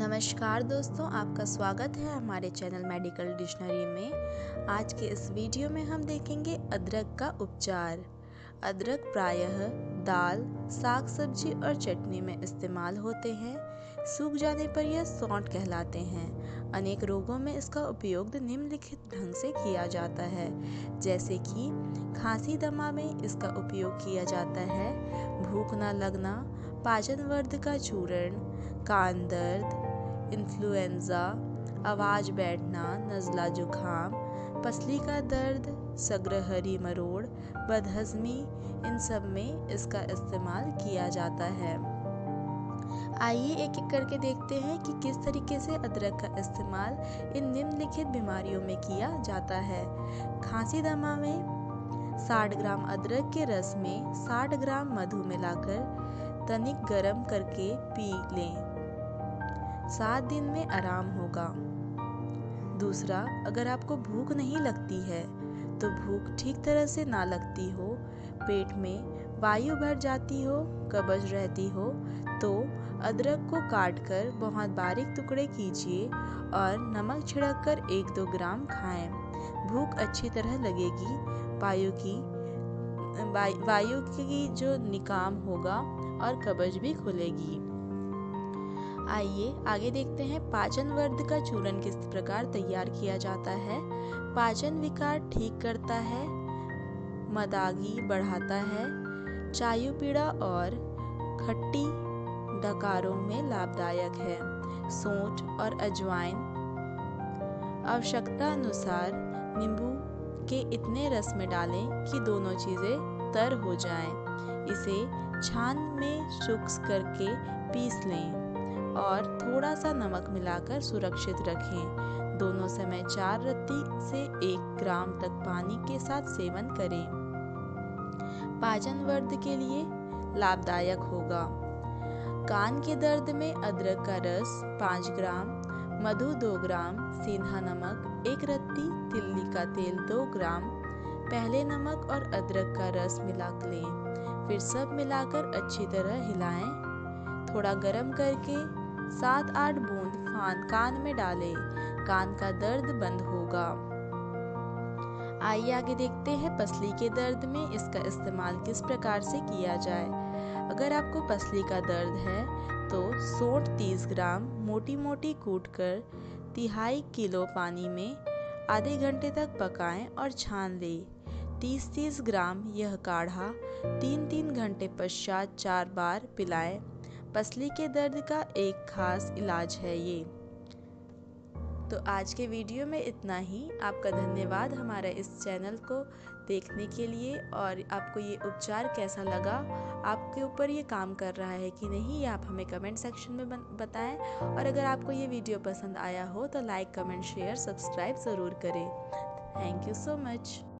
नमस्कार दोस्तों, आपका स्वागत है हमारे चैनल मेडिकल डिक्शनरी में। आज के इस वीडियो में हम देखेंगे अदरक का उपचार। अदरक प्रायः दाल, साग सब्जी और चटनी में इस्तेमाल होते हैं। सूख जाने पर यह सौंठ कहलाते हैं। अनेक रोगों में इसका उपयोग निम्नलिखित ढंग से किया जाता है, जैसे कि खांसी दमा में इसका उपयोग किया जाता है, भूख न लगना, पाचन वर्ध का चूर्ण, कान दर्द, इन्फ्लुएंजा, आवाज़ बैठना, नज़ला जुखाम, पसली का दर्द, सग्रहरी मरोड़, बदहज़मी, इन सब में इसका इस्तेमाल किया जाता है। आइए एक एक करके देखते हैं कि किस तरीके से अदरक का इस्तेमाल इन निम्नलिखित बीमारियों में किया जाता है। खांसी दमा में 60 ग्राम अदरक के रस में 60 ग्राम मधु मिलाकर तनिक गर्म करके पी लें। 7 दिन में आराम होगा। दूसरा, अगर आपको भूख नहीं लगती है तो भूख ठीक तरह से ना लगती हो, पेट में वायु भर जाती हो, कब्ज रहती हो तो अदरक को काटकर बहुत बारीक टुकड़े कीजिए और नमक छिड़ककर 1-2 ग्राम खाएं। भूख अच्छी तरह लगेगी, वायु की जो निकाम होगा और कब्ज भी खुलेगी। आइए आगे देखते हैं पाचन वर्ध का चूर्ण किस प्रकार तैयार किया जाता है। पाचन विकार ठीक करता है, मदागी बढ़ाता है, चायु पीड़ा और खट्टी डकारों में लाभदायक है। सौंठ और अजवाइन आवश्यकता अनुसार नींबू के इतने रस में डालें कि दोनों चीज़ें तर हो जाएं। इसे छान में शुष्क करके पीस लें और थोड़ा सा नमक मिलाकर सुरक्षित रखें। दोनों समय 4 रत्ती से 1 ग्राम तक पानी के साथ सेवन करें। पाचन वर्ध के लिए लाभदायक होगा। कान के दर्द में अदरक का रस 5 ग्राम, मधु 2 ग्राम, सेंधा नमक 1 रत्ती, तिल्ली का तेल 2 ग्राम, पहले नमक और अदरक का रस मिला लें। फिर सब मिलाकर अच्छी तरह हिलाएं। थोड़ा गर्म करके 7-8 बूंद कान में डालें। कान का दर्द बंद होगा। आइए आगे देखते हैं पसली के दर्द में इसका इस्तेमाल किस प्रकार से किया जाए। अगर आपको पसली का दर्द है तो सौंठ 30 ग्राम मोटी मोटी कूटकर 1/2 किलो पानी में आधे घंटे तक पकाएं और छान लें। 30-30 ग्राम यह काढ़ा 3-3 घंटे पश्चात 4 बार पिलाएं। पसली के दर्द का एक खास इलाज है ये। तो आज के वीडियो में इतना ही। आपका धन्यवाद हमारा इस चैनल को देखने के लिए। और आपको ये उपचार कैसा लगा, आपके ऊपर ये काम कर रहा है कि नहीं, ये आप हमें कमेंट सेक्शन में बताएं। और अगर आपको ये वीडियो पसंद आया हो तो लाइक, कमेंट, शेयर, सब्सक्राइब ज़रूर करें। Thank you so much.